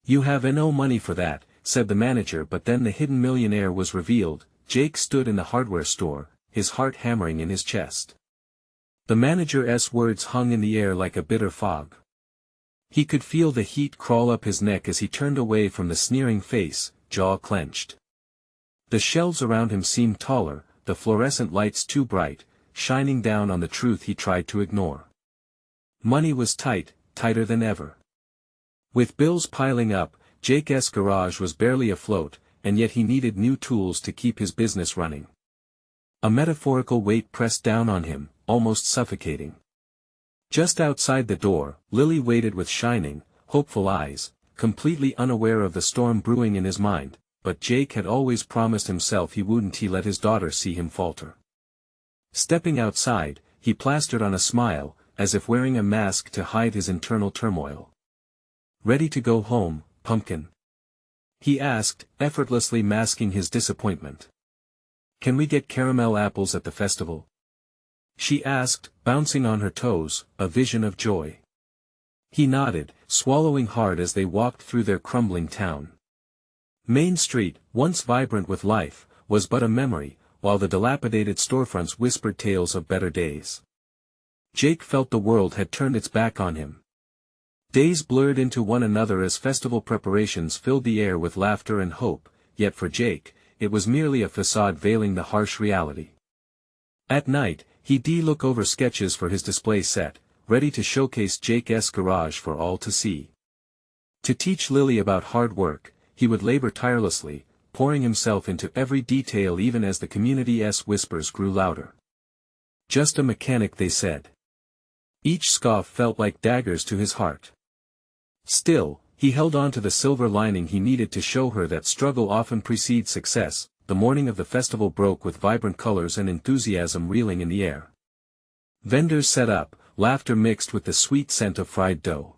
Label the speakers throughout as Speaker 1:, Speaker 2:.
Speaker 1: "You have no money for that," said the manager, but then the hidden millionaire was revealed. Jake stood in the hardware store, his heart hammering in his chest. The manager's words hung in the air like a bitter fog. He could feel the heat crawl up his neck as he turned away from the sneering face, jaw clenched. The shelves around him seemed taller, the fluorescent lights too bright, shining down on the truth he tried to ignore. Money was tight, tighter than ever. With bills piling up, Jake's garage was barely afloat, and yet he needed new tools to keep his business running. A metaphorical weight pressed down on him, almost suffocating. Just outside the door, Lily waited with shining, hopeful eyes, completely unaware of the storm brewing in his mind, but Jake had always promised himself he wouldn't let his daughter see him falter. Stepping outside, he plastered on a smile, as if wearing a mask to hide his internal turmoil. "Ready to go home, pumpkin?" he asked, effortlessly masking his disappointment. "Can we get caramel apples at the festival?" she asked, bouncing on her toes, a vision of joy. He nodded, swallowing hard as they walked through their crumbling town. Main Street, once vibrant with life, was but a memory, while the dilapidated storefronts whispered tales of better days. Jake felt the world had turned its back on him. Days blurred into one another as festival preparations filled the air with laughter and hope, yet for Jake, it was merely a facade veiling the harsh reality. At night, he'd look over sketches for his display set, ready to showcase Jake's garage for all to see. To teach Lily about hard work, he would labor tirelessly, pouring himself into every detail even as the community's whispers grew louder. "Just a mechanic," they said. Each scoff felt like daggers to his heart. Still, he held on to the silver lining he needed to show her that struggle often precedes success. The morning of the festival broke with vibrant colors and enthusiasm reeling in the air. Vendors set up, laughter mixed with the sweet scent of fried dough.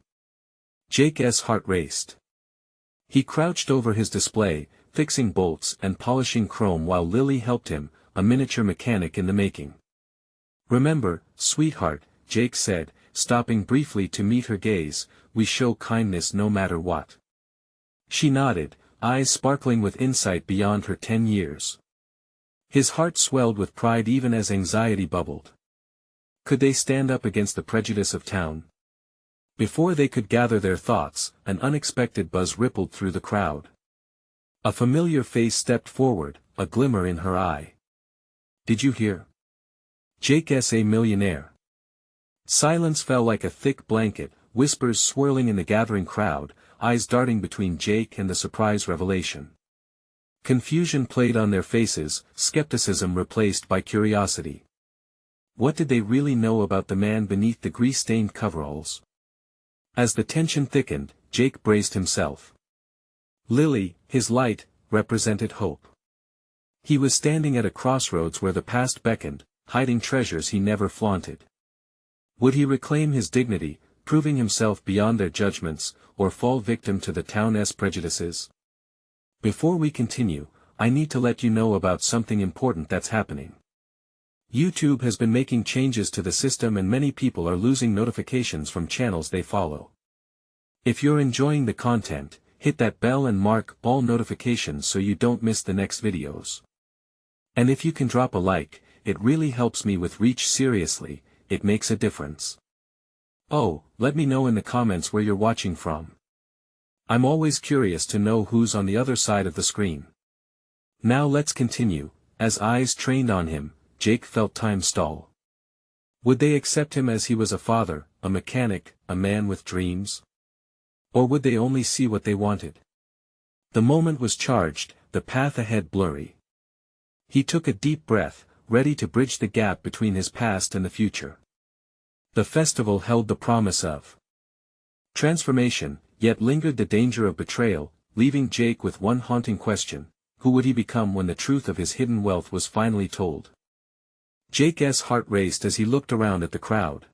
Speaker 1: Jake's heart raced. He crouched over his display, fixing bolts and polishing chrome while Lily helped him, a miniature mechanic in the making. "Remember, sweetheart," Jake said, stopping briefly to meet her gaze, "we show kindness no matter what." She nodded, eyes sparkling with insight beyond her 10 years. His heart swelled with pride even as anxiety bubbled. Could they stand up against the prejudice of town? Before they could gather their thoughts, an unexpected buzz rippled through the crowd. A familiar face stepped forward, a glimmer in her eye. "Did you hear? Jake's a millionaire." Silence fell like a thick blanket, whispers swirling in the gathering crowd, eyes darting between Jake and the surprise revelation. Confusion played on their faces, skepticism replaced by curiosity. What did they really know about the man beneath the grease-stained coveralls? As the tension thickened, Jake braced himself. Lily, his light, represented hope. He was standing at a crossroads where the past beckoned, hiding treasures he never flaunted. Would he reclaim his dignity, proving himself beyond their judgments, or fall victim to the town's prejudices? Before we continue, I need to let you know about something important that's happening. YouTube has been making changes to the system and many people are losing notifications from channels they follow. If you're enjoying the content, hit that bell and mark all notifications so you don't miss the next videos. And if you can drop a like, it really helps me with reach. Seriously, it makes a difference. Oh, let me know in the comments where you're watching from. I'm always curious to know who's on the other side of the screen. Now let's continue. As eyes trained on him, Jake felt time stall. Would they accept him as he was, a father, a mechanic, a man with dreams? Or would they only see what they wanted? The moment was charged, the path ahead blurry. He took a deep breath, ready to bridge the gap between his past and the future. The festival held the promise of transformation, yet lingered the danger of betrayal, leaving Jake with one haunting question: who would he become when the truth of his hidden wealth was finally told? Jake's heart raced as he looked around at the crowd.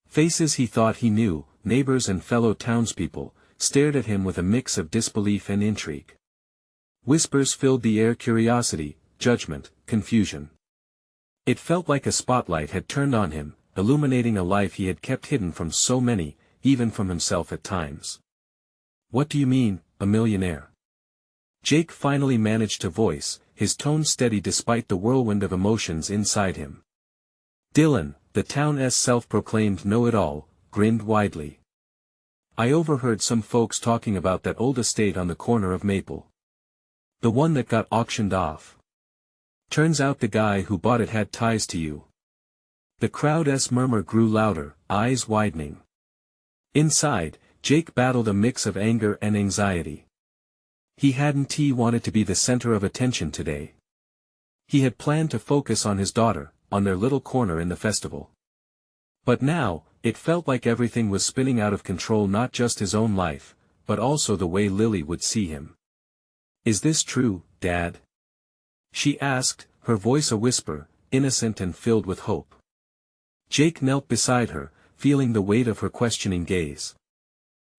Speaker 1: Faces he thought he knew, neighbors and fellow townspeople, stared at him with a mix of disbelief and intrigue. Whispers filled the air: curiosity, judgment, confusion. It felt like a spotlight had turned on him, illuminating a life he had kept hidden from so many, even from himself at times. What do you mean, a millionaire? Jake finally managed to voice, his tone steady despite the whirlwind of emotions inside him. Dylan, the town's self-proclaimed know-it-all, grinned widely. I overheard some folks talking about that old estate on the corner of Maple. The one that got auctioned off. Turns out the guy who bought it had ties to you. The crowd's murmur grew louder, eyes widening. Inside, Jake battled a mix of anger and anxiety. He hadn't wanted to be the center of attention today. He had planned to focus on his daughter, on their little corner in the festival. But now, it felt like everything was spinning out of control, not just his own life, but also the way Lily would see him. Is this true, Dad? She asked, her voice a whisper, innocent and filled with hope. Jake knelt beside her, feeling the weight of her questioning gaze.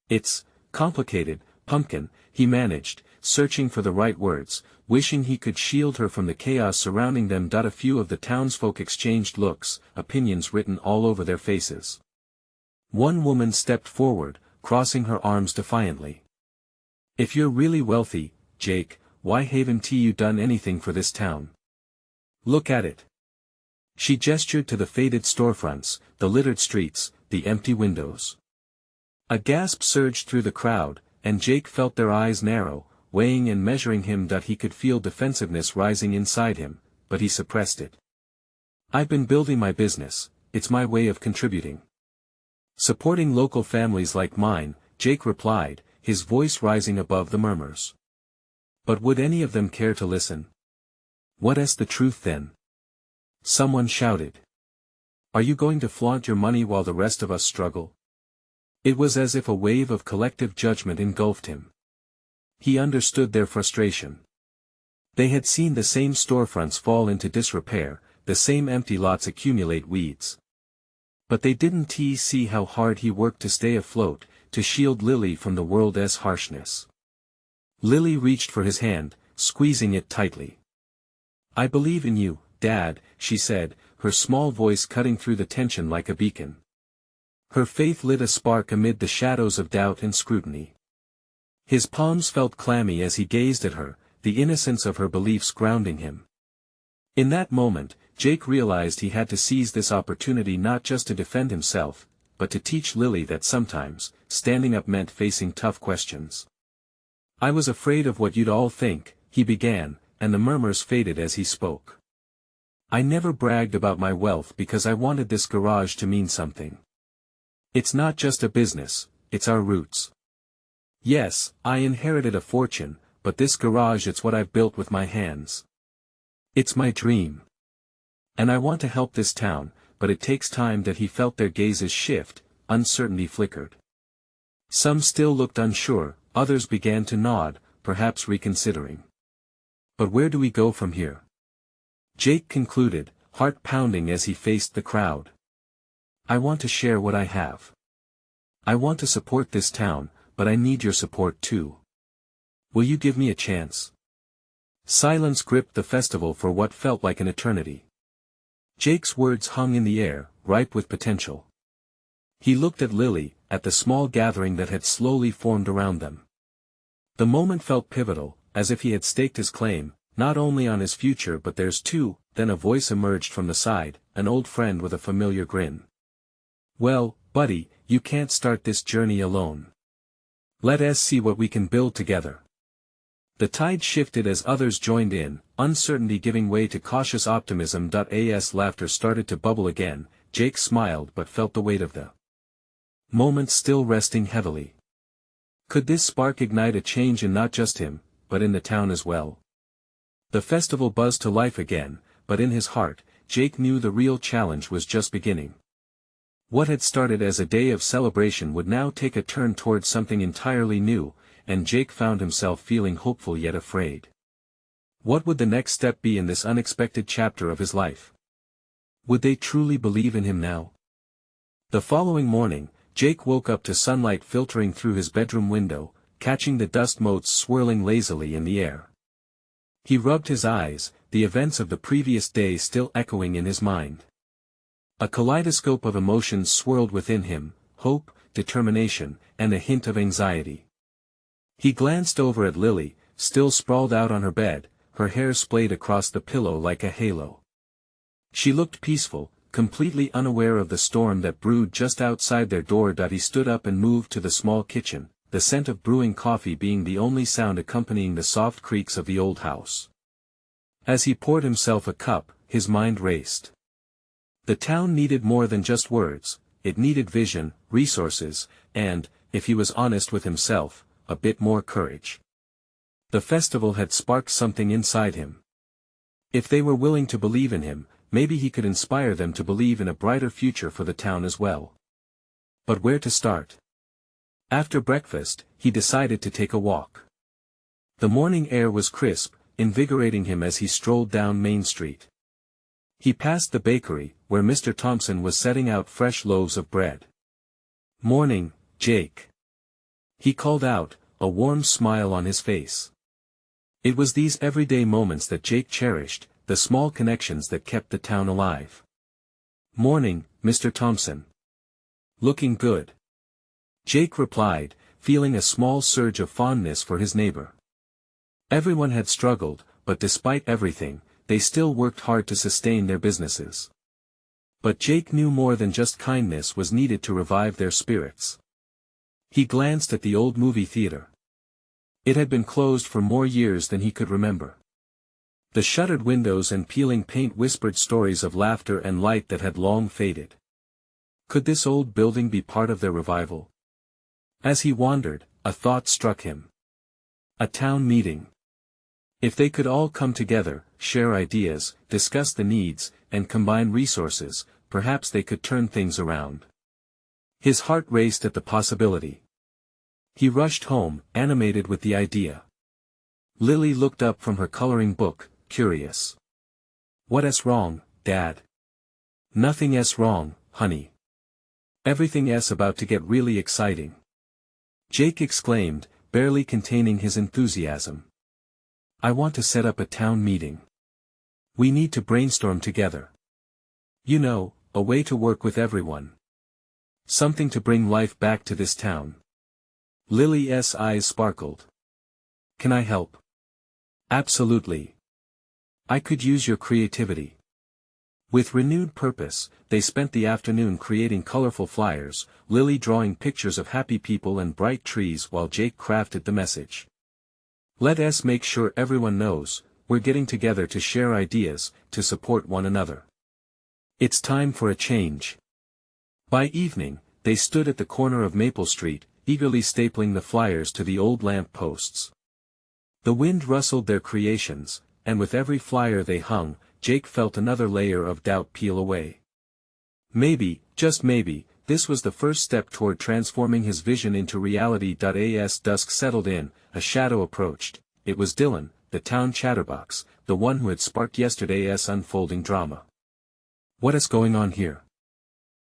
Speaker 1: It's complicated, Pumpkin, he managed, searching for the right words, wishing he could shield her from the chaos surrounding them. A few of the townsfolk exchanged looks, opinions written all over their faces. One woman stepped forward, crossing her arms defiantly. If you're really wealthy, Jake, why haven't you done anything for this town? Look at it. She gestured to the faded storefronts, the littered streets, the empty windows. A gasp surged through the crowd, and Jake felt their eyes narrow, weighing and measuring him. He could feel defensiveness rising inside him, but he suppressed it. I've been building my business, it's my way of contributing. Supporting local families like mine, Jake replied, his voice rising above the murmurs. But would any of them care to listen? What's the truth then? Someone shouted. Are you going to flaunt your money while the rest of us struggle? It was as if a wave of collective judgment engulfed him. He understood their frustration. They had seen the same storefronts fall into disrepair, the same empty lots accumulate weeds. But they didn't see how hard he worked to stay afloat, to shield Lily from the world's harshness. Lily reached for his hand, squeezing it tightly. I believe in you, Dad, she said, her small voice cutting through the tension like a beacon. Her faith lit a spark amid the shadows of doubt and scrutiny. His palms felt clammy as he gazed at her, the innocence of her beliefs grounding him. In that moment, Jake realized he had to seize this opportunity not just to defend himself, but to teach Lily that sometimes, standing up meant facing tough questions. I was afraid of what you'd all think, he began, and the murmurs faded as he spoke. I never bragged about my wealth because I wanted this garage to mean something. It's not just a business, it's our roots. Yes, I inherited a fortune, but this garage, it's what I've built with my hands. It's my dream. And I want to help this town, but it takes time. He felt their gazes shift, uncertainty flickered. Some still looked unsure, others began to nod, perhaps reconsidering. But where do we go from here? Jake concluded, heart pounding as he faced the crowd. I want to share what I have. I want to support this town, but I need your support too. Will you give me a chance? Silence gripped the festival for what felt like an eternity. Jake's words hung in the air, ripe with potential. He looked at Lily, at the small gathering that had slowly formed around them. The moment felt pivotal, as if he had staked his claim, not only on his future but theirs too. Then a voice emerged from the side, an old friend with a familiar grin. Well, buddy, you can't start this journey alone. Let us see what we can build together. The tide shifted as others joined in, uncertainty giving way to cautious optimism. As laughter started to bubble again, Jake smiled but felt the weight of the moment still resting heavily. Could this spark ignite a change in not just him, but in the town as well? The festival buzzed to life again, but in his heart, Jake knew the real challenge was just beginning. What had started as a day of celebration would now take a turn towards something entirely new, and Jake found himself feeling hopeful yet afraid. What would the next step be in this unexpected chapter of his life? Would they truly believe in him now? The following morning, Jake woke up to sunlight filtering through his bedroom window, catching the dust motes swirling lazily in the air. He rubbed his eyes, the events of the previous day still echoing in his mind. A kaleidoscope of emotions swirled within him, hope, determination, and a hint of anxiety. He glanced over at Lily, still sprawled out on her bed, her hair splayed across the pillow like a halo. She looked peaceful, completely unaware of the storm that brewed just outside their door. He stood up and moved to the small kitchen, the scent of brewing coffee being the only sound accompanying the soft creaks of the old house. As he poured himself a cup, his mind raced. The town needed more than just words, it needed vision, resources, and, if he was honest with himself, a bit more courage. The festival had sparked something inside him. If they were willing to believe in him, maybe he could inspire them to believe in a brighter future for the town as well. But where to start? After breakfast, he decided to take a walk. The morning air was crisp, invigorating him as he strolled down Main Street. He passed the bakery, where Mr. Thompson was setting out fresh loaves of bread. "Morning, Jake," he called out, a warm smile on his face. It was these everyday moments that Jake cherished, the small connections that kept the town alive. "Morning, Mr. Thompson. Looking good," Jake replied, feeling a small surge of fondness for his neighbor. Everyone had struggled, but despite everything, they still worked hard to sustain their businesses. But Jake knew more than just kindness was needed to revive their spirits. He glanced at the old movie theater. It had been closed for more years than he could remember. The shuttered windows and peeling paint whispered stories of laughter and light that had long faded. Could this old building be part of their revival? As he wandered, a thought struck him. A town meeting. If they could all come together, share ideas, discuss the needs, and combine resources, perhaps they could turn things around. His heart raced at the possibility. He rushed home, animated with the idea. Lily looked up from her coloring book, curious. "What's wrong, Dad?" "Nothing's wrong, honey. Everything's about to get really exciting," Jake exclaimed, barely containing his enthusiasm. "I want to set up a town meeting. We need to brainstorm together. You know, a way to work with everyone. Something to bring life back to this town." Lily's eyes sparkled. "Can I help?" "Absolutely. I could use your creativity." With renewed purpose, they spent the afternoon creating colorful flyers, Lily drawing pictures of happy people and bright trees while Jake crafted the message. "Let's make sure everyone knows, we're getting together to share ideas, to support one another. It's time for a change." By evening, they stood at the corner of Maple Street, eagerly stapling the flyers to the old lamp posts. The wind rustled their creations, and with every flyer they hung, Jake felt another layer of doubt peel away. Maybe, just maybe, this was the first step toward transforming his vision into reality. As dusk settled in, a shadow approached. It was Dylan, the town chatterbox, the one who had sparked yesterday's unfolding drama. "What's going on here?"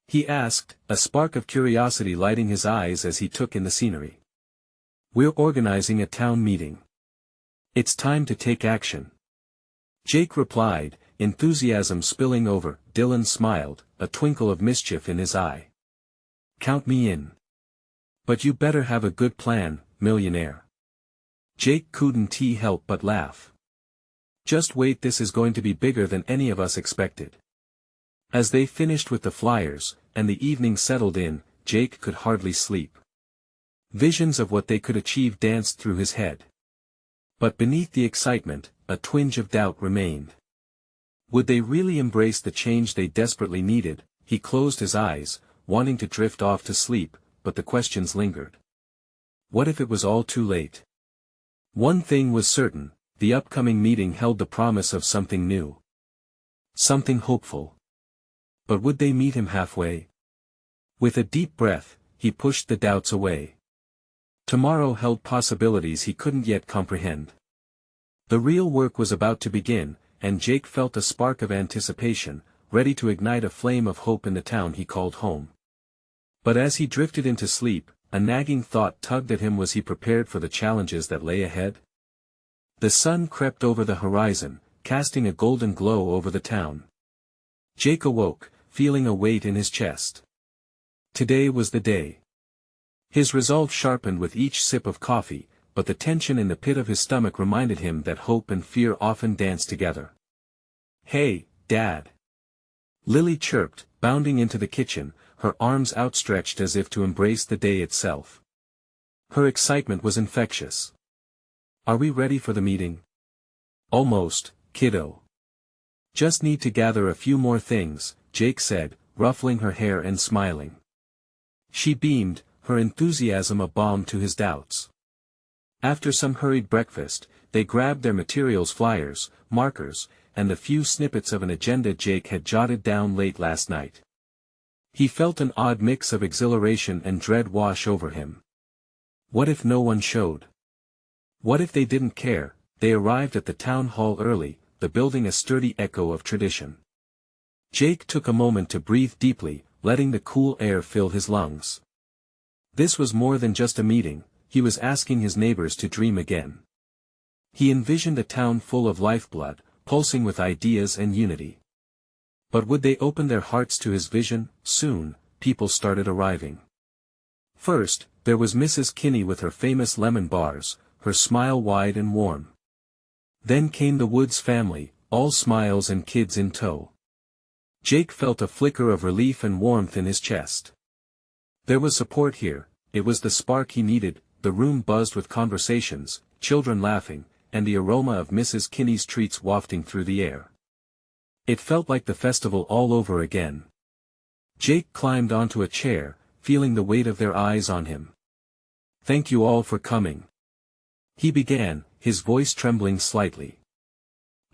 Speaker 1: he asked, a spark of curiosity lighting his eyes as he took in the scenery. "We're organizing a town meeting. It's time to take action," Jake replied, enthusiasm spilling over. Dylan smiled, a twinkle of mischief in his eye. "Count me in. But you better have a good plan, millionaire." Jake couldn't help but laugh. "Just wait, this is going to be bigger than any of us expected." As they finished with the flyers, and the evening settled in, Jake could hardly sleep. Visions of what they could achieve danced through his head. But beneath the excitement, a twinge of doubt remained. Would they really embrace the change they desperately needed? He closed his eyes, wanting to drift off to sleep, but the questions lingered. What if it was all too late? One thing was certain, the upcoming meeting held the promise of something new. Something hopeful. But would they meet him halfway? With a deep breath, he pushed the doubts away. Tomorrow held possibilities he couldn't yet comprehend. The real work was about to begin, and Jake felt a spark of anticipation, ready to ignite a flame of hope in the town he called home. But as he drifted into sleep, a nagging thought tugged at him. Was he prepared for the challenges that lay ahead? The sun crept over the horizon, casting a golden glow over the town. Jake awoke, feeling a weight in his chest. Today was the day. His resolve sharpened with each sip of coffee, but the tension in the pit of his stomach reminded him that hope and fear often dance together. "Hey, Dad!" Lily chirped, bounding into the kitchen, her arms outstretched as if to embrace the day itself. Her excitement was infectious. "Are we ready for the meeting?" "Almost, kiddo. Just need to gather a few more things," Jake said, ruffling her hair and smiling. She beamed, her enthusiasm a balm to his doubts. After some hurried breakfast, they grabbed their materials, flyers, markers, and the few snippets of an agenda Jake had jotted down late last night. He felt an odd mix of exhilaration and dread wash over him. What if no one showed? What if they didn't care? They arrived at the town hall early, the building a sturdy echo of tradition. Jake took a moment to breathe deeply, letting the cool air fill his lungs. This was more than just a meeting, he was asking his neighbors to dream again. He envisioned a town full of lifeblood, pulsing with ideas and unity. But would they open their hearts to his vision? Soon, people started arriving. First, there was Mrs. Kinney with her famous lemon bars, her smile wide and warm. Then came the Woods family, all smiles and kids in tow. Jake felt a flicker of relief and warmth in his chest. There was support here, it was the spark he needed. The room buzzed with conversations, children laughing, and the aroma of Mrs. Kinney's treats wafting through the air. It felt like the festival all over again. Jake climbed onto a chair, feeling the weight of their eyes on him. "Thank you all for coming," he began, his voice trembling slightly.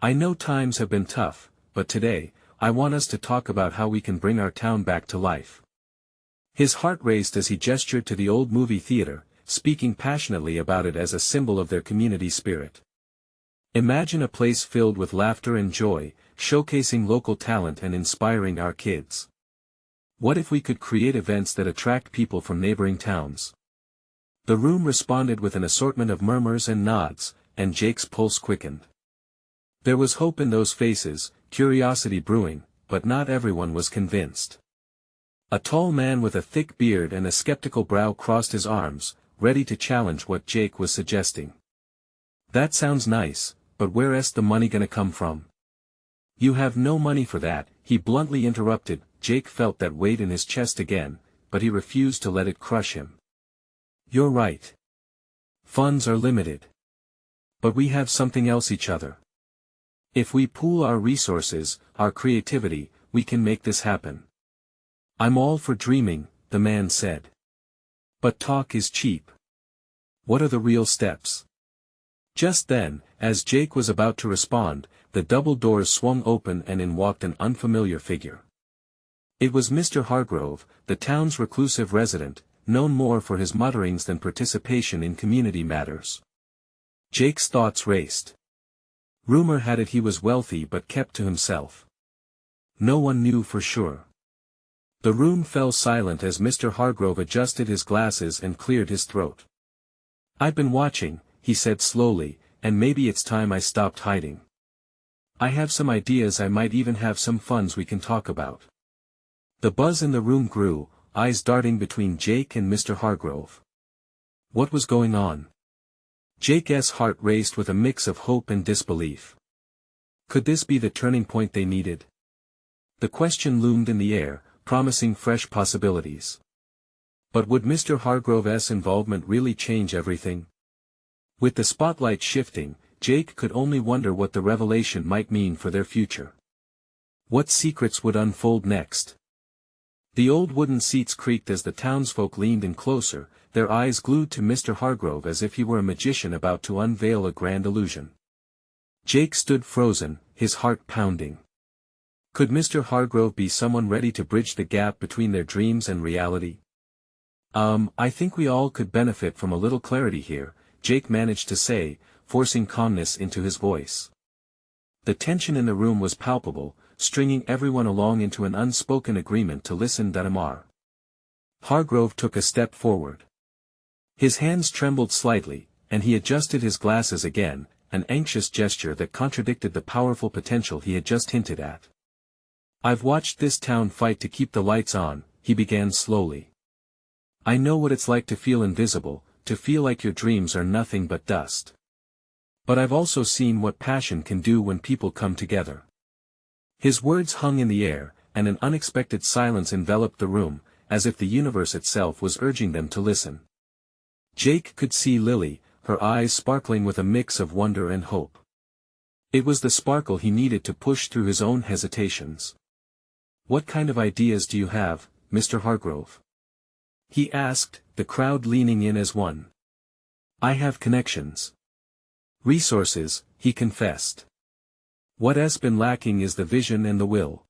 Speaker 1: "I know times have been tough, but today, I want us to talk about how we can bring our town back to life." His heart raced as he gestured to the old movie theater, speaking passionately about it as a symbol of their community spirit. "Imagine a place filled with laughter and joy, showcasing local talent and inspiring our kids. What if we could create events that attract people from neighboring towns?" The room responded with an assortment of murmurs and nods, and Jake's pulse quickened. There was hope in those faces, curiosity brewing, but not everyone was convinced. A tall man with a thick beard and a skeptical brow crossed his arms, ready to challenge what Jake was suggesting. "That sounds nice, but where's the money gonna come from?" "You have no money for that," he bluntly interrupted. Jake felt that weight in his chest again, but he refused to let it crush him. "You're right. Funds are limited. But we have something else, each other. If we pool our resources, our creativity, we can make this happen." "I'm all for dreaming," the man said. "But talk is cheap. What are the real steps?" Just then, as Jake was about to respond, the double doors swung open and in walked an unfamiliar figure. It was Mr. Hargrove, the town's reclusive resident, known more for his mutterings than participation in community matters. Jake's thoughts raced. Rumor had it he was wealthy but kept to himself. No one knew for sure. The room fell silent as Mr. Hargrove adjusted his glasses and cleared his throat. "I've been watching," he said slowly, "and maybe it's time I stopped hiding. I have some ideas, I might even have some funds we can talk about." The buzz in the room grew, eyes darting between Jake and Mr. Hargrove. What was going on? Jake's heart raced with a mix of hope and disbelief. Could this be the turning point they needed? The question loomed in the air, promising fresh possibilities. But would Mr. Hargrove's involvement really change everything? With the spotlight shifting, Jake could only wonder what the revelation might mean for their future. What secrets would unfold next? The old wooden seats creaked as the townsfolk leaned in closer, their eyes glued to Mr. Hargrove as if he were a magician about to unveil a grand illusion. Jake stood frozen, his heart pounding. Could Mr. Hargrove be someone ready to bridge the gap between their dreams and reality? I think we all could benefit from a little clarity here," Jake managed to say, forcing calmness into his voice. The tension in the room was palpable, stringing everyone along into an unspoken agreement to listen. Damar. Hargrove took a step forward. His hands trembled slightly, and he adjusted his glasses again, an anxious gesture that contradicted the powerful potential he had just hinted at. "I've watched this town fight to keep the lights on," he began slowly. "I know what it's like to feel invisible, to feel like your dreams are nothing but dust. But I've also seen what passion can do when people come together." His words hung in the air, and an unexpected silence enveloped the room, as if the universe itself was urging them to listen. Jake could see Lily, her eyes sparkling with a mix of wonder and hope. It was the sparkle he needed to push through his own hesitations. "What kind of ideas do you have, Mr. Hargrove?" he asked, the crowd leaning in as one. "I have connections. Resources," he confessed. "What has been lacking is the vision and the will.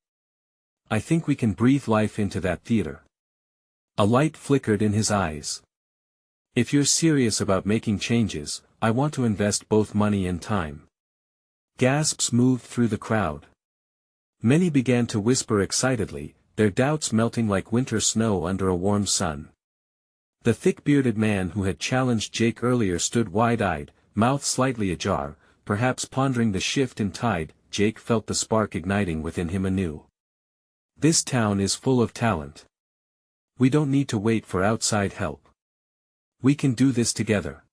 Speaker 1: I think we can breathe life into that theater." A light flickered in his eyes. "If you're serious about making changes, I want to invest both money and time." Gasps moved through the crowd. Many began to whisper excitedly, their doubts melting like winter snow under a warm sun. The thick-bearded man who had challenged Jake earlier stood wide-eyed, mouth slightly ajar, perhaps pondering the shift in tide. Jake felt the spark igniting within him anew. "This town is full of talent. We don't need to wait for outside help. We can do this together."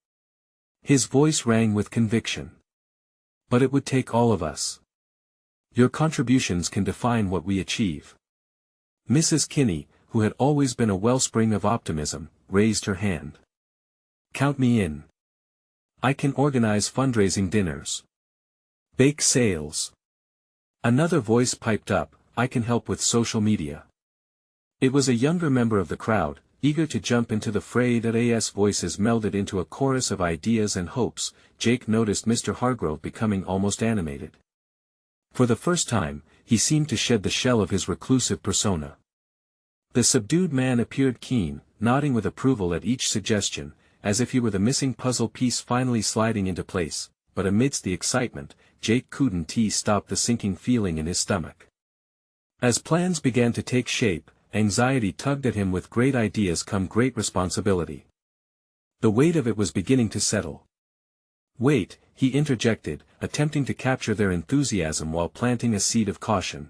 Speaker 1: His voice rang with conviction. "But it would take all of us. Your contributions can define what we achieve." Mrs. Kinney, who had always been a wellspring of optimism, raised her hand. "Count me in. I can organize fundraising dinners. Bake sales." Another voice piped up, "I can help with social media." It was a younger member of the crowd, eager to jump into the fray. As voices melded into a chorus of ideas and hopes, Jake noticed Mr. Hargrove becoming almost animated. For the first time, he seemed to shed the shell of his reclusive persona. The subdued man appeared keen, nodding with approval at each suggestion, as if he were the missing puzzle piece finally sliding into place, but amidst the excitement, Jake couldn't stop the sinking feeling in his stomach. As plans began to take shape, anxiety tugged at him. With great ideas come great responsibility. The weight of it was beginning to settle. "Wait," he interjected, attempting to capture their enthusiasm while planting a seed of caution.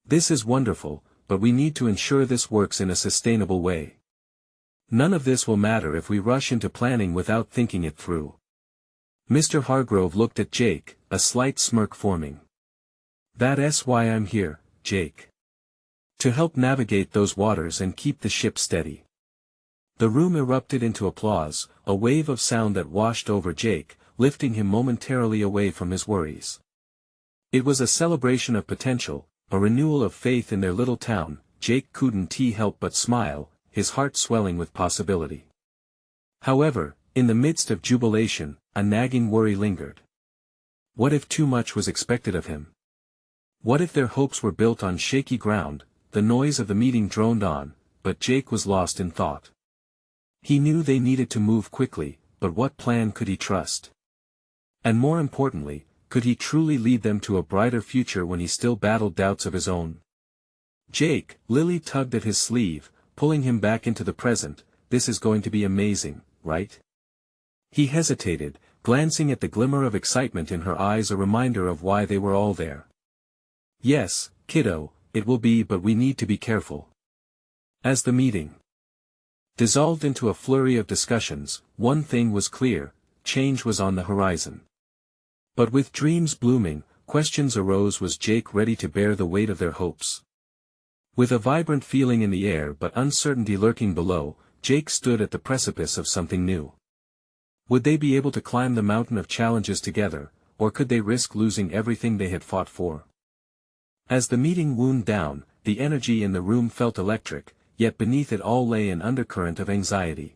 Speaker 1: "This is wonderful, but we need to ensure this works in a sustainable way. None of this will matter if we rush into planning without thinking it through." Mr. Hargrove looked at Jake, a slight smirk forming. "That's why I'm here, Jake. To help navigate those waters and keep the ship steady." The room erupted into applause, a wave of sound that washed over Jake, lifting him momentarily away from his worries. It was a celebration of potential, a renewal of faith in their little town. Jake couldn't help but smile, his heart swelling with possibility. However, in the midst of jubilation, a nagging worry lingered. What if too much was expected of him? What if their hopes were built on shaky ground? The noise of the meeting droned on, but Jake was lost in thought. He knew they needed to move quickly, but what plan could he trust? And more importantly, could he truly lead them to a brighter future when he still battled doubts of his own? "Jake," Lily tugged at his sleeve, pulling him back into the present, "this is going to be amazing, right?" He hesitated, glancing at the glimmer of excitement in her eyes, a reminder of why they were all there. "Yes, kiddo, it will be, but we need to be careful." As the meeting dissolved into a flurry of discussions, one thing was clear: change was on the horizon. But with dreams blooming, questions arose. Was Jake ready to bear the weight of their hopes? With a vibrant feeling in the air but uncertainty lurking below, Jake stood at the precipice of something new. Would they be able to climb the mountain of challenges together, or could they risk losing everything they had fought for? As the meeting wound down, the energy in the room felt electric, yet beneath it all lay an undercurrent of anxiety.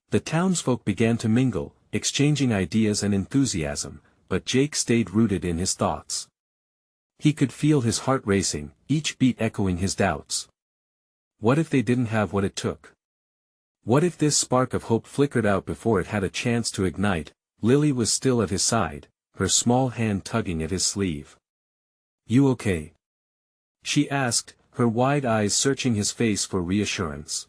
Speaker 1: The townsfolk began to mingle, exchanging ideas and enthusiasm, but Jake stayed rooted in his thoughts. He could feel his heart racing, each beat echoing his doubts. What if they didn't have what it took? What if this spark of hope flickered out before it had a chance to ignite? Lily was still at his side, her small hand tugging at his sleeve. "You okay?" she asked, her wide eyes searching his face for reassurance.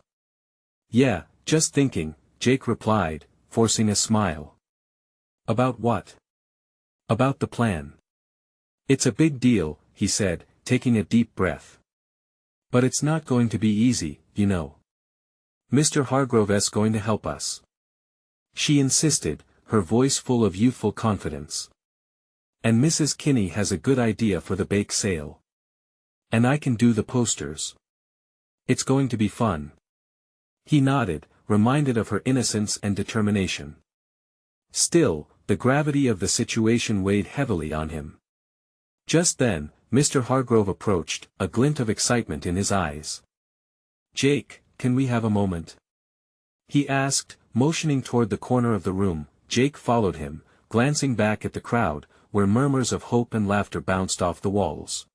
Speaker 1: "Yeah, just thinking," Jake replied, forcing a smile. "About what?" "About the plan. It's a big deal," he said, taking a deep breath. "But it's not going to be easy, you know. Mr. Hargrove's going to help us. she insisted, her voice full of youthful confidence. And Mrs. Kinney has a good idea for the bake sale. And I can do the posters. It's going to be fun. He nodded, reminded of her innocence and determination. Still, the gravity of the situation weighed heavily on him. Just then, Mr. Hargrove approached, a glint of excitement in his eyes. "Jake, can we have a moment?" he asked, motioning toward the corner of the room. Jake followed him, glancing back at the crowd, where murmurs of hope and laughter bounced off the walls.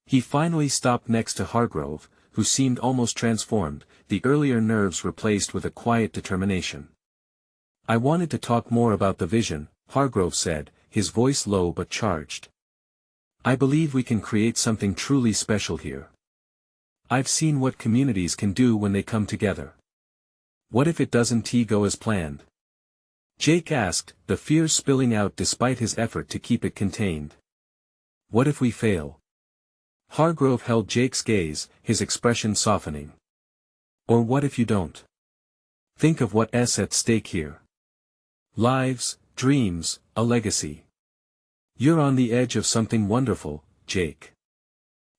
Speaker 1: He finally stopped next to Hargrove, who seemed almost transformed, the earlier nerves replaced with a quiet determination. "I wanted to talk more about the vision," Hargrove said, his voice low but charged. "I believe we can create something truly special here. I've seen what communities can do when they come together. What if it doesn't go as planned?" Jake asked, the fear spilling out despite his effort to keep it contained. "What if we fail?" Hargrove held Jake's gaze, his expression softening. "Or what if you don't? Think of what's at stake here. Lives, dreams, a legacy. You're on the edge of something wonderful, Jake.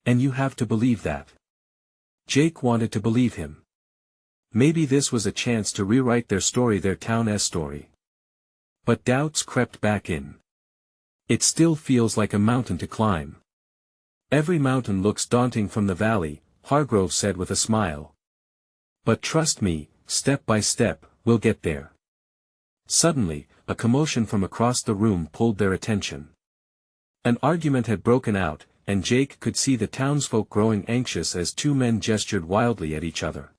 Speaker 1: And you have to believe that." Jake wanted to believe him. Maybe this was a chance to rewrite their story, their town's story. But doubts crept back in. "It still feels like a mountain to climb." "Every mountain looks daunting from the valley," Hargrove said with a smile. "But trust me, step by step, we'll get there." Suddenly, a commotion from across the room pulled their attention. An argument had broken out, and Jake could see the townsfolk growing anxious as two men gestured wildly at each other.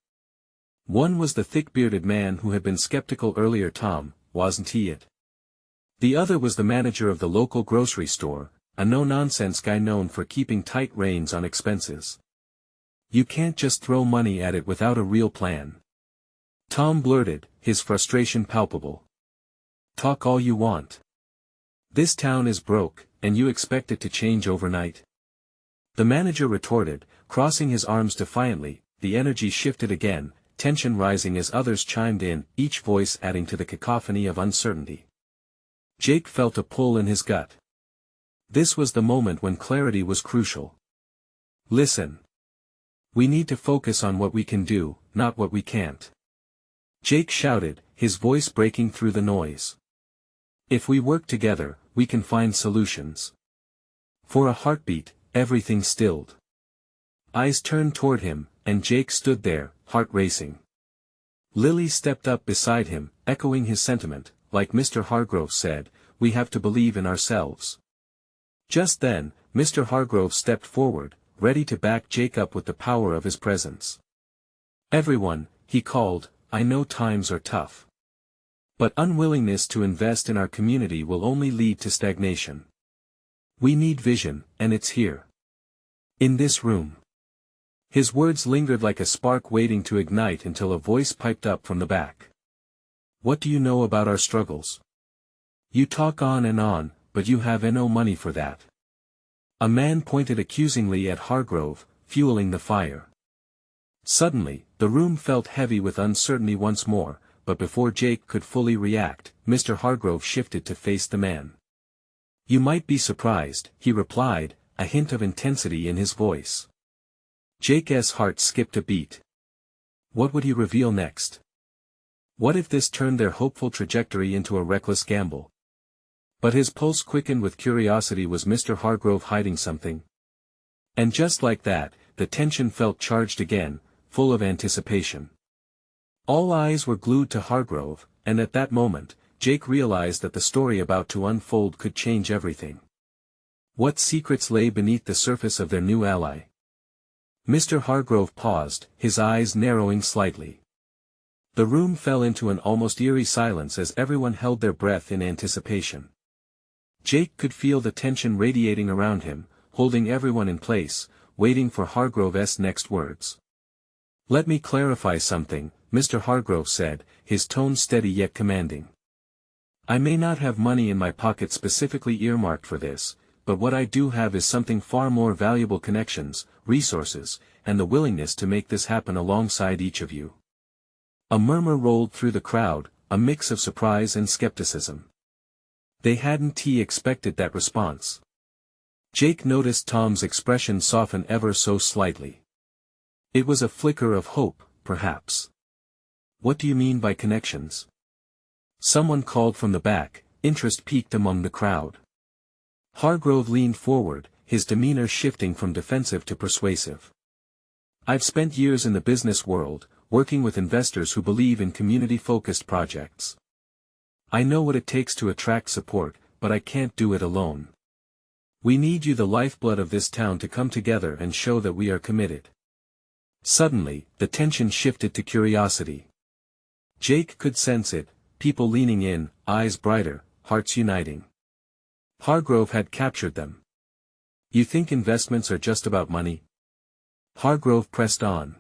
Speaker 1: One was the thick-bearded man who had been skeptical earlier. Tom, wasn't he it? The other was the manager of the local grocery store, a no-nonsense guy known for keeping tight reins on expenses. "You can't just throw money at it without a real plan," Tom blurted, his frustration palpable. "Talk all you want. This town is broke, and you expect it to change overnight?" The manager retorted, crossing his arms defiantly. The energy shifted again, tension rising as others chimed in, each voice adding to the cacophony of uncertainty. Jake felt a pull in his gut. This was the moment when clarity was crucial. "Listen. We need to focus on what we can do, not what we can't," Jake shouted, his voice breaking through the noise. "If we work together, we can find solutions." For a heartbeat, everything stilled. Eyes turned toward him, and Jake stood there, heart racing. Lily stepped up beside him, echoing his sentiment. "Like Mr. Hargrove said, we have to believe in ourselves." Just then, Mr. Hargrove stepped forward, ready to back Jake up with the power of his presence. "Everyone," he called, "I know times are tough. But unwillingness to invest in our community will only lead to stagnation. We need vision, and it's here. In this room." His words lingered like a spark waiting to ignite until a voice piped up from the back. "What do you know about our struggles? You talk on and on, but you have no money for that." A man pointed accusingly at Hargrove, fueling the fire. Suddenly, the room felt heavy with uncertainty once more, but before Jake could fully react, Mr. Hargrove shifted to face the man. "You might be surprised," he replied, a hint of intensity in his voice. Jake's heart skipped a beat. What would he reveal next? What if this turned their hopeful trajectory into a reckless gamble? But his pulse quickened with curiosity. Was Mr. Hargrove hiding something? And just like that, the tension felt charged again, full of anticipation. All eyes were glued to Hargrove, and at that moment, Jake realized that the story about to unfold could change everything. What secrets lay beneath the surface of their new ally? Mr. Hargrove paused, his eyes narrowing slightly. The room fell into an almost eerie silence as everyone held their breath in anticipation. Jake could feel the tension radiating around him, holding everyone in place, waiting for Hargrove's next words. "Let me clarify something," Mr. Hargrove said, his tone steady yet commanding. "I may not have money in my pocket specifically earmarked for this, but what I do have is something far more valuable: connections, resources, and the willingness to make this happen alongside each of you." A murmur rolled through the crowd, a mix of surprise and skepticism. They hadn't expected that response. Jake noticed Tom's expression soften ever so slightly. It was a flicker of hope, perhaps. "What do you mean by connections?" someone called from the back. Interest peaked among the crowd. Hargrove leaned forward, his demeanor shifting from defensive to persuasive. "I've spent years in the business world, working with investors who believe in community-focused projects. I know what it takes to attract support, but I can't do it alone. We need you, the lifeblood of this town, to come together and show that we are committed." Suddenly, the tension shifted to curiosity. Jake could sense it, people leaning in, eyes brighter, hearts uniting. Hargrove had captured them. "You think investments are just about money?" Hargrove pressed on.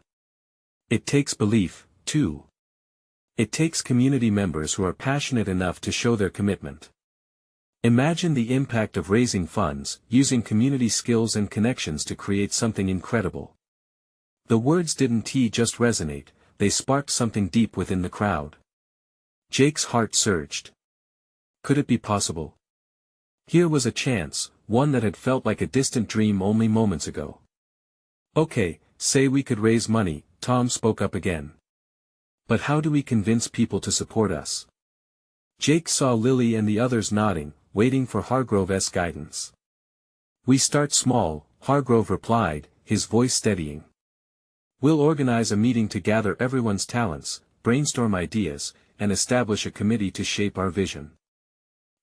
Speaker 1: "It takes belief, too. It takes community members who are passionate enough to show their commitment. Imagine the impact of raising funds, using community skills and connections to create something incredible." The words didn't just resonate, they sparked something deep within the crowd. Jake's heart surged. Could it be possible? Here was a chance, one that had felt like a distant dream only moments ago. "Okay, say we could raise money," Tom spoke up again. "But how do we convince people to support us?" Jake saw Lily and the others nodding, waiting for Hargrove's guidance. "We start small," Hargrove replied, his voice steadying. "We'll organize a meeting to gather everyone's talents, brainstorm ideas, and establish a committee to shape our vision.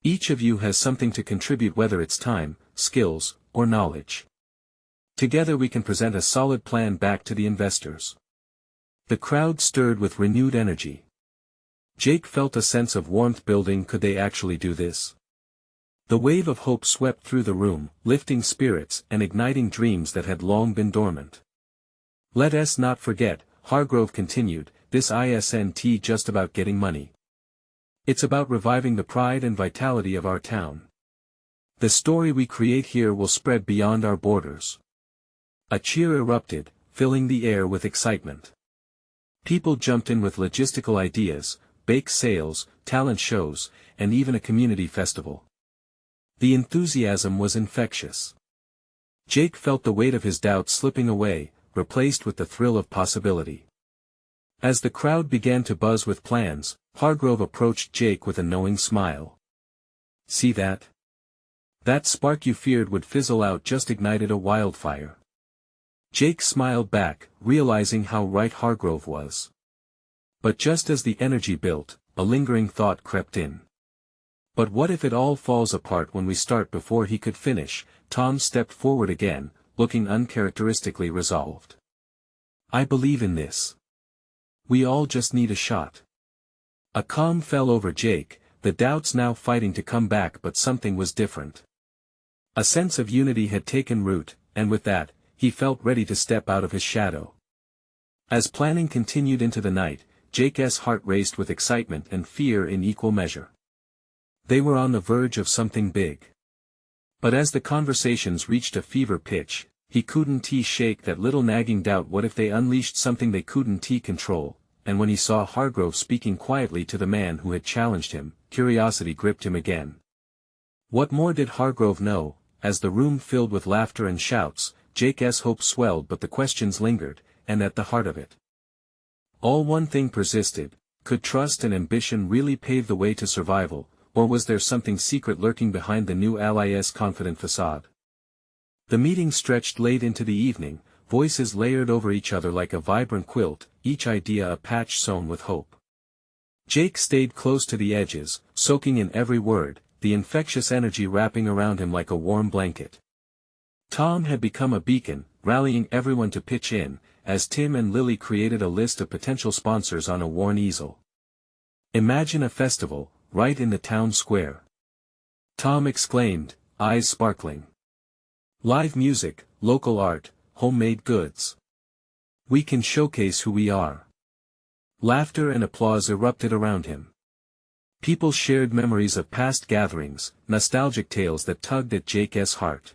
Speaker 1: Each of you has something to contribute, whether it's time, skills, or knowledge. Together we can present a solid plan back to the investors." The crowd stirred with renewed energy. Jake felt a sense of warmth building. Could they actually do this? The wave of hope swept through the room, lifting spirits and igniting dreams that had long been dormant. "Let us not forget," Hargrove continued, "this isn't just about getting money. It's about reviving the pride and vitality of our town. The story we create here will spread beyond our borders." A cheer erupted, filling the air with excitement. People jumped in with logistical ideas, bake sales, talent shows, and even a community festival. The enthusiasm was infectious. Jake felt the weight of his doubts slipping away, replaced with the thrill of possibility. As the crowd began to buzz with plans, Hargrove approached Jake with a knowing smile. "See that? That spark you feared would fizzle out just ignited a wildfire." Jake smiled back, realizing how right Hargrove was. But just as the energy built, a lingering thought crept in. "But what if it all falls apart when we start?" Before he could finish, Tom stepped forward again, looking uncharacteristically resolved. "I believe in this. We all just need a shot." A calm fell over Jake, the doubts now fighting to come back, but something was different. A sense of unity had taken root, and with that, he felt ready to step out of his shadow. As planning continued into the night, Jake's heart raced with excitement and fear in equal measure. They were on the verge of something big. But as the conversations reached a fever pitch, he couldn't shake that little nagging doubt. What if they unleashed something they couldn't control? And when he saw Hargrove speaking quietly to the man who had challenged him, curiosity gripped him again. What more did Hargrove know? As the room filled with laughter and shouts, Jake's hope swelled, but the questions lingered, and at the heart of it all one thing persisted: could trust and ambition really pave the way to survival, or was there something secret lurking behind the new ally's confident facade? The meeting stretched late into the evening, voices layered over each other like a vibrant quilt, each idea a patch sewn with hope. Jake stayed close to the edges, soaking in every word, the infectious energy wrapping around him like a warm blanket. Tom had become a beacon, rallying everyone to pitch in, as Tim and Lily created a list of potential sponsors on a worn easel. "Imagine a festival, right in the town square," Tom exclaimed, eyes sparkling. "Live music, local art, homemade goods. We can showcase who we are." Laughter and applause erupted around him. People shared memories of past gatherings, nostalgic tales that tugged at Jake's heart.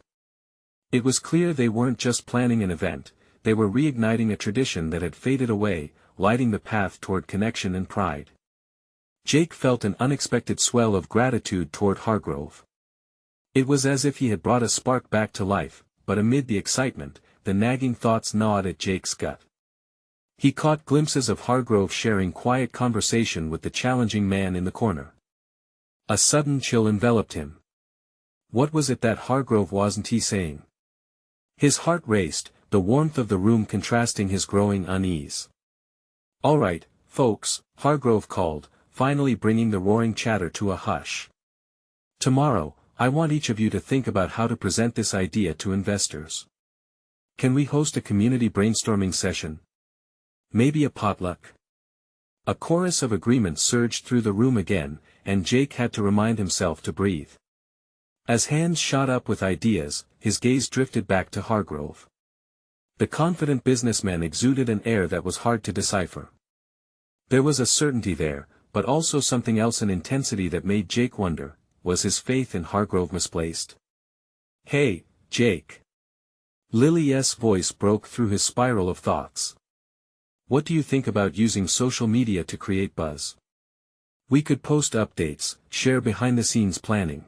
Speaker 1: It was clear they weren't just planning an event, they were reigniting a tradition that had faded away, lighting the path toward connection and pride. Jake felt an unexpected swell of gratitude toward Hargrove. It was as if he had brought a spark back to life, but amid the excitement, the nagging thoughts gnawed at Jake's gut. He caught glimpses of Hargrove sharing quiet conversation with the challenging man in the corner. A sudden chill enveloped him. What was it that Hargrove wasn't he saying? His heart raced, the warmth of the room contrasting his growing unease. "All right, folks," Hargrove called, finally bringing the roaring chatter to a hush. "Tomorrow, I want each of you to think about how to present this idea to investors. Can we host a community brainstorming session? Maybe a potluck?" A chorus of agreement surged through the room again, and Jake had to remind himself to breathe. As hands shot up with ideas, his gaze drifted back to Hargrove. The confident businessman exuded an air that was hard to decipher. There was a certainty there, but also something else, an intensity that made Jake wonder, was his faith in Hargrove misplaced? "Hey, Jake." Lily's voice broke through his spiral of thoughts. "What do you think about using social media to create buzz? We could post updates, share behind-the-scenes planning.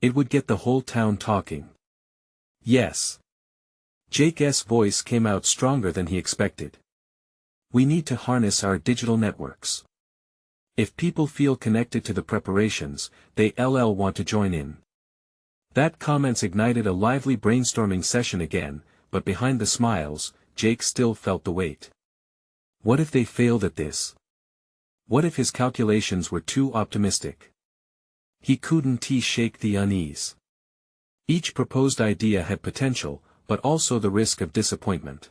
Speaker 1: It would get the whole town talking." "Yes." Jake's voice came out stronger than he expected. "We need to harness our digital networks. If people feel connected to the preparations, they'll want to join in." That comment ignited a lively brainstorming session again, but behind the smiles, Jake still felt the weight. What if they failed at this? What if his calculations were too optimistic? He couldn't shake the unease. Each proposed idea had potential, but also the risk of disappointment.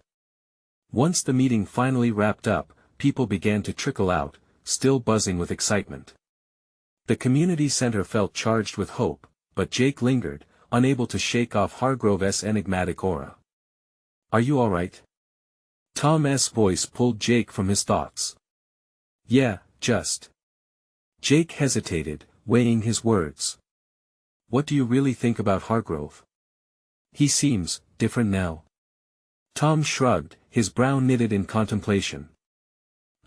Speaker 1: Once the meeting finally wrapped up, people began to trickle out, still buzzing with excitement. The community center felt charged with hope, but Jake lingered, unable to shake off Hargrove's enigmatic aura. "Are you all right?" Tom's voice pulled Jake from his thoughts. "Yeah, just." Jake hesitated, weighing his words. "What do you really think about Hargrove? He seems different now." Tom shrugged, his brow knitted in contemplation.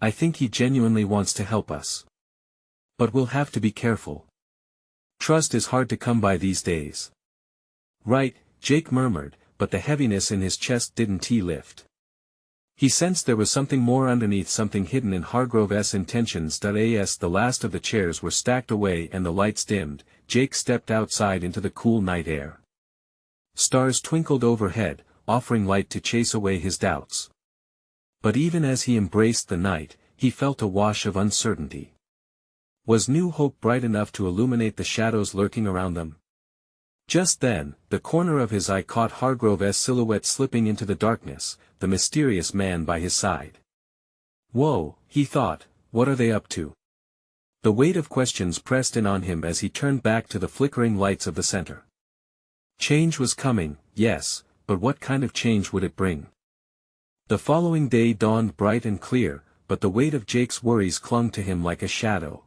Speaker 1: "I think he genuinely wants to help us. But we'll have to be careful. Trust is hard to come by these days." "Right," Jake murmured, but the heaviness in his chest didn't lift. He sensed there was something more underneath, something hidden in Hargrove's intentions. As the last of the chairs were stacked away and the lights dimmed, Jake stepped outside into the cool night air. Stars twinkled overhead, offering light to chase away his doubts. But even as he embraced the night, he felt a wash of uncertainty. Was new hope bright enough to illuminate the shadows lurking around them? Just then, the corner of his eye caught Hargrove's silhouette slipping into the darkness, the mysterious man by his side. Whoa, he thought, what are they up to? The weight of questions pressed in on him as he turned back to the flickering lights of the center. Change was coming, yes, but what kind of change would it bring? The following day dawned bright and clear, but the weight of Jake's worries clung to him like a shadow.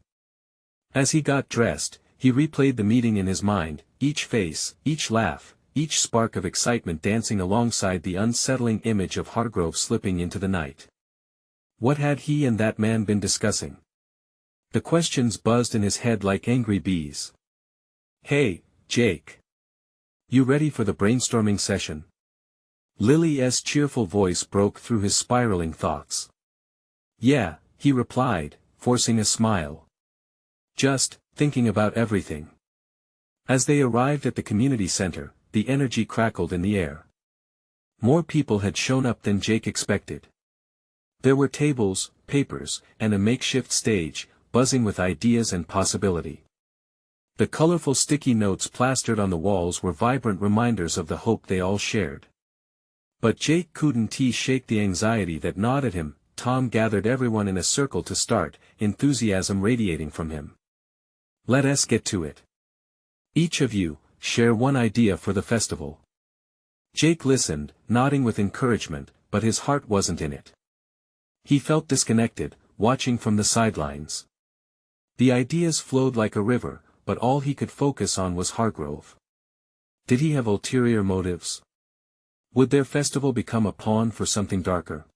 Speaker 1: As he got dressed, he replayed the meeting in his mind, each face, each laugh, each spark of excitement dancing alongside the unsettling image of Hargrove slipping into the night. What had he and that man been discussing? The questions buzzed in his head like angry bees. "Hey, Jake. You ready for the brainstorming session?" Lily's cheerful voice broke through his spiraling thoughts. "Yeah," he replied, forcing a smile. "Just thinking about everything." As they arrived at the community center, the energy crackled in the air. More people had shown up than Jake expected. There were tables, papers, and a makeshift stage, buzzing with ideas and possibility. The colorful sticky notes plastered on the walls were vibrant reminders of the hope they all shared. But Jake couldn't shake the anxiety that gnawed at him. Tom gathered everyone in a circle to start, enthusiasm radiating from him. "Let us get to it. Each of you, share one idea for the festival." Jake listened, nodding with encouragement, but his heart wasn't in it. He felt disconnected, watching from the sidelines. The ideas flowed like a river, but all he could focus on was Hargrove. Did he have ulterior motives? Would their festival become a pawn for something darker?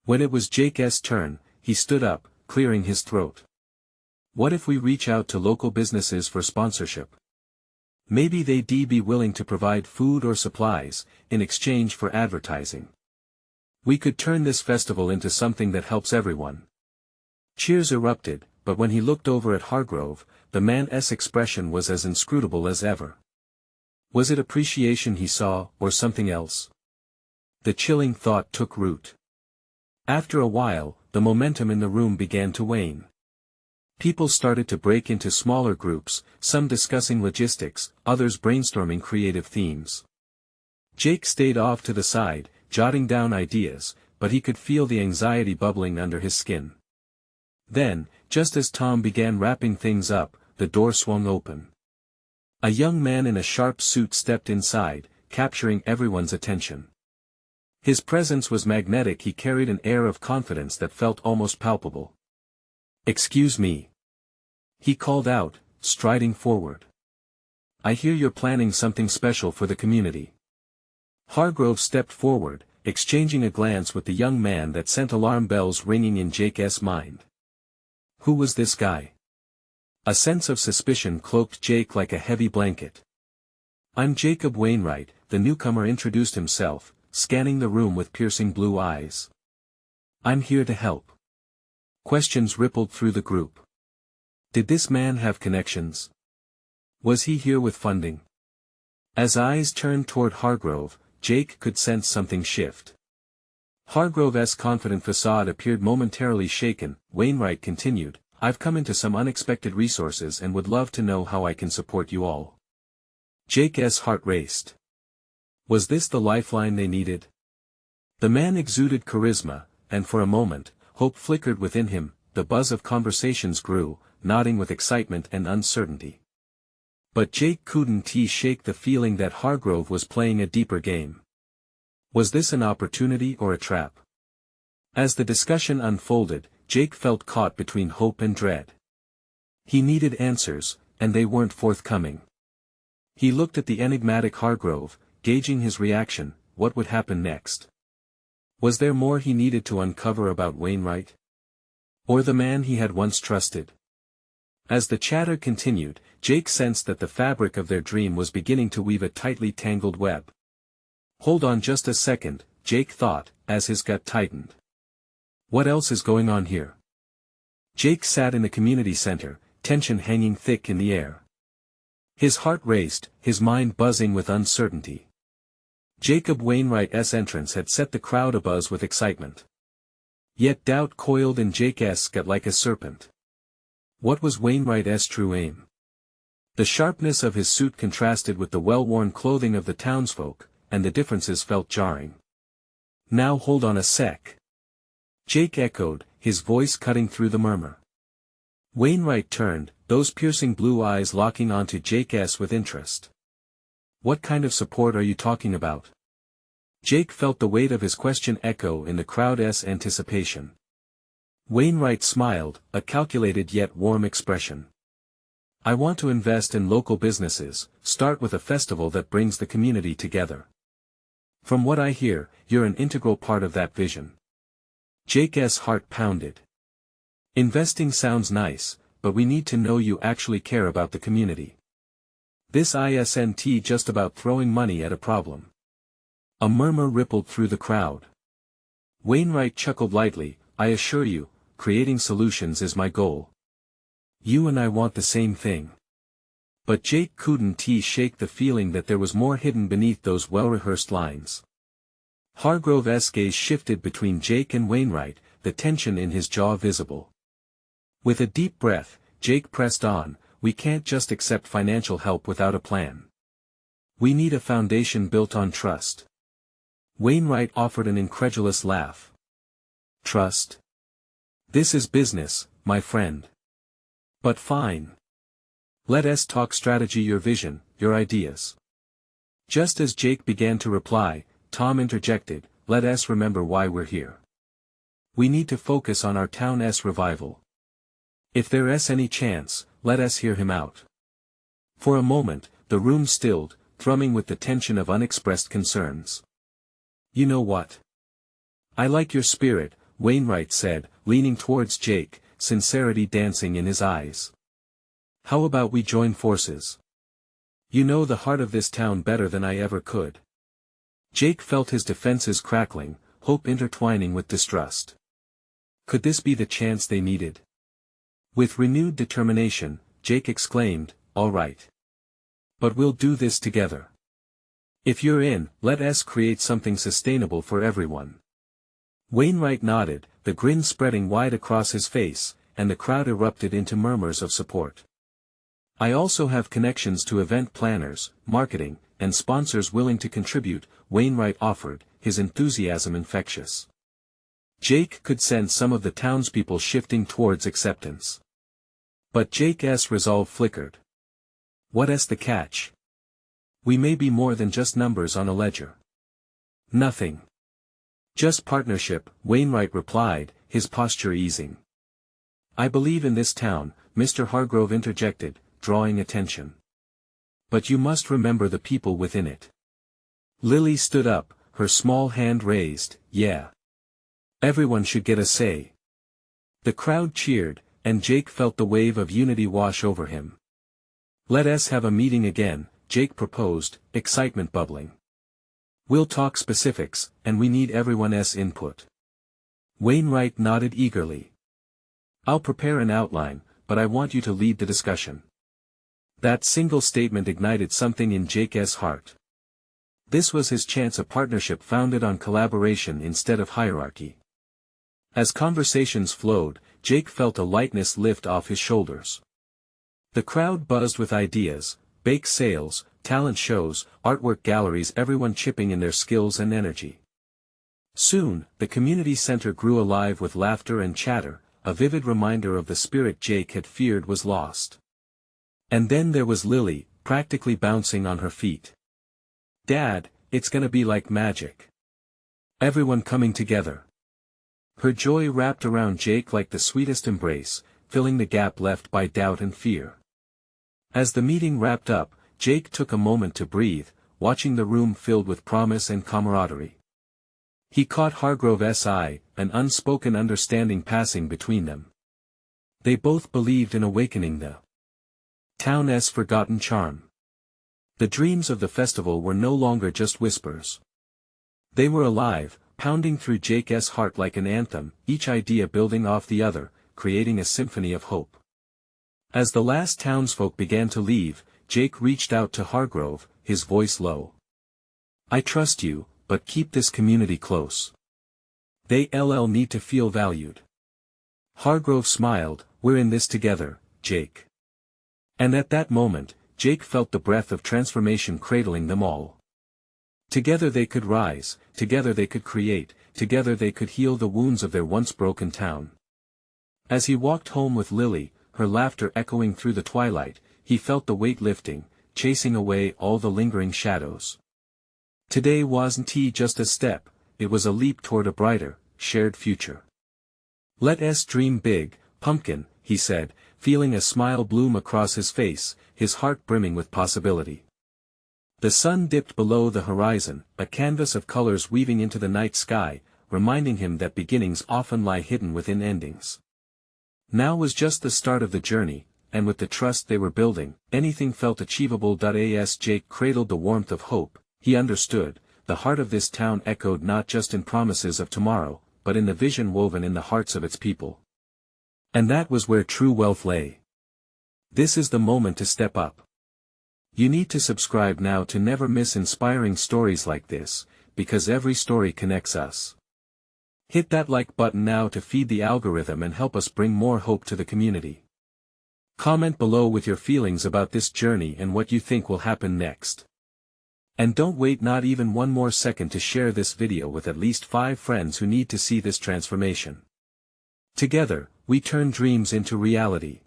Speaker 1: When it was Jake's turn, he stood up, clearing his throat. What if we reach out to local businesses for sponsorship? Maybe they'd be willing to provide food or supplies, in exchange for advertising. We could turn this festival into something that helps everyone. Cheers erupted, but when he looked over at Hargrove, the man's expression was as inscrutable as ever. Was it appreciation he saw, or something else? The chilling thought took root. After a while, the momentum in the room began to wane. People started to break into smaller groups, some discussing logistics, others brainstorming creative themes. Jake stayed off to the side, jotting down ideas, but he could feel the anxiety bubbling under his skin. Then, just as Tom began wrapping things up, the door swung open. A young man in a sharp suit stepped inside, capturing everyone's attention. His presence was magnetic. He carried an air of confidence that felt almost palpable. "Excuse me," he called out, striding forward. "I hear you're planning something special for the community." Hargrove stepped forward, exchanging a glance with the young man that sent alarm bells ringing in Jake's mind. Who was this guy? A sense of suspicion cloaked Jake like a heavy blanket. "I'm Jacob Wainwright," the newcomer introduced himself, scanning the room with piercing blue eyes. "I'm here to help." Questions rippled through the group. Did this man have connections? Was he here with funding? As eyes turned toward Hargrove, Jake could sense something shift. Hargrove's confident facade appeared momentarily shaken. Wainwright continued, "I've come into some unexpected resources and would love to know how I can support you all." Jake's heart raced. Was this the lifeline they needed? The man exuded charisma, and for a moment, hope flickered within him. The buzz of conversations grew, nodding with excitement and uncertainty. But Jake couldn't shake the feeling that Hargrove was playing a deeper game. Was this an opportunity or a trap? As the discussion unfolded, Jake felt caught between hope and dread. He needed answers, and they weren't forthcoming. He looked at the enigmatic Hargrove, gauging his reaction. What would happen next? Was there more he needed to uncover about Wainwright? Or the man he had once trusted? As the chatter continued, Jake sensed that the fabric of their dream was beginning to weave a tightly tangled web. Hold on just a second, Jake thought, as his gut tightened. What else is going on here? Jake sat in the community center, tension hanging thick in the air. His heart raced, his mind buzzing with uncertainty. Jacob Wainwright's entrance had set the crowd abuzz with excitement. Yet doubt coiled in Jake's gut like a serpent. What was Wainwright's true aim? The sharpness of his suit contrasted with the well-worn clothing of the townsfolk, and the differences felt jarring. Now hold on a sec. Jake echoed, his voice cutting through the murmur. Wainwright turned, those piercing blue eyes locking onto Jake's with interest. What kind of support are you talking about? Jake felt the weight of his question echo in the crowd's anticipation. Wainwright smiled, a calculated yet warm expression. I want to invest in local businesses, start with a festival that brings the community together. From what I hear, you're an integral part of that vision. Jake's heart pounded. Investing sounds nice, but we need to know you actually care about the community. This isn't just about throwing money at a problem. A murmur rippled through the crowd. Wainwright chuckled lightly, I assure you, creating solutions is my goal. You and I want the same thing. But Jake couldn't shake the feeling that there was more hidden beneath those well-rehearsed lines. Hargrove's gaze shifted between Jake and Wainwright, the tension in his jaw visible. With a deep breath, Jake pressed on, we can't just accept financial help without a plan. We need a foundation built on trust. Wainwright offered an incredulous laugh. Trust? This is business, my friend. But fine. Let us talk strategy, your vision, your ideas. Just as Jake began to reply, Tom interjected, let us remember why we're here. We need to focus on our town's revival. If there's any chance, let us hear him out. For a moment, the room stilled, thrumming with the tension of unexpressed concerns. You know what? I like your spirit, Wainwright said, leaning towards Jake, sincerity dancing in his eyes. How about we join forces? You know the heart of this town better than I ever could. Jake felt his defenses crackling, hope intertwining with distrust. Could this be the chance they needed? With renewed determination, Jake exclaimed, "All right. But we'll do this together. If you're in, let us create something sustainable for everyone." Wainwright nodded, the grin spreading wide across his face, and the crowd erupted into murmurs of support. "I also have connections to event planners, marketing, and sponsors willing to contribute," Wainwright offered, his enthusiasm infectious. Jake could sense some of the townspeople shifting towards acceptance. But Jake's resolve flickered. What's the catch? We may be more than just numbers on a ledger. Nothing. Just partnership, Wainwright replied, his posture easing. "I believe in this town," Mr. Hargrove interjected, drawing attention. "But you must remember the people within it." Lily stood up, her small hand raised. "Yeah. Everyone should get a say." The crowd cheered, and Jake felt the wave of unity wash over him. "Let us have a meeting again," Jake proposed, excitement bubbling. "We'll talk specifics, and we need everyone's input." Wainwright nodded eagerly. "I'll prepare an outline, but I want you to lead the discussion." That single statement ignited something in Jake's heart. This was his chance, a partnership founded on collaboration instead of hierarchy. As conversations flowed, Jake felt a lightness lift off his shoulders. The crowd buzzed with ideas, bake sales, talent shows, artwork galleries, everyone chipping in their skills and energy. Soon, the community center grew alive with laughter and chatter, a vivid reminder of the spirit Jake had feared was lost. And then there was Lily, practically bouncing on her feet. "Dad, it's gonna be like magic. Everyone coming together." Her joy wrapped around Jake like the sweetest embrace, filling the gap left by doubt and fear. As the meeting wrapped up, Jake took a moment to breathe, watching the room filled with promise and camaraderie. He caught Hargrove's eye, an unspoken understanding passing between them. They both believed in awakening the town's forgotten charm. The dreams of the festival were no longer just whispers. They were alive, pounding through Jake's heart like an anthem, each idea building off the other, creating a symphony of hope. As the last townsfolk began to leave, Jake reached out to Hargrove, his voice low. "I trust you, but keep this community close. They'll need to feel valued." Hargrove smiled, "We're in this together, Jake." And at that moment, Jake felt the breath of transformation cradling them all. Together they could rise, together they could create, together they could heal the wounds of their once broken town. As he walked home with Lily, her laughter echoing through the twilight, he felt the weight lifting, chasing away all the lingering shadows. Today wasn't just a step, it was a leap toward a brighter, shared future. "Let us dream big, pumpkin," he said, feeling a smile bloom across his face, his heart brimming with possibility. The sun dipped below the horizon, a canvas of colors weaving into the night sky, reminding him that beginnings often lie hidden within endings. Now was just the start of the journey, and with the trust they were building, anything felt achievable. As Jake cradled the warmth of hope, he understood, the heart of this town echoed not just in promises of tomorrow, but in the vision woven in the hearts of its people. And that was where true wealth lay. This is the moment to step up. You need to subscribe now to never miss inspiring stories like this, because every story connects us. Hit that like button now to feed the algorithm and help us bring more hope to the community. Comment below with your feelings about this journey and what you think will happen next. And don't wait not even one more second to share this video with at least 5 friends who need to see this transformation. Together, we turn dreams into reality.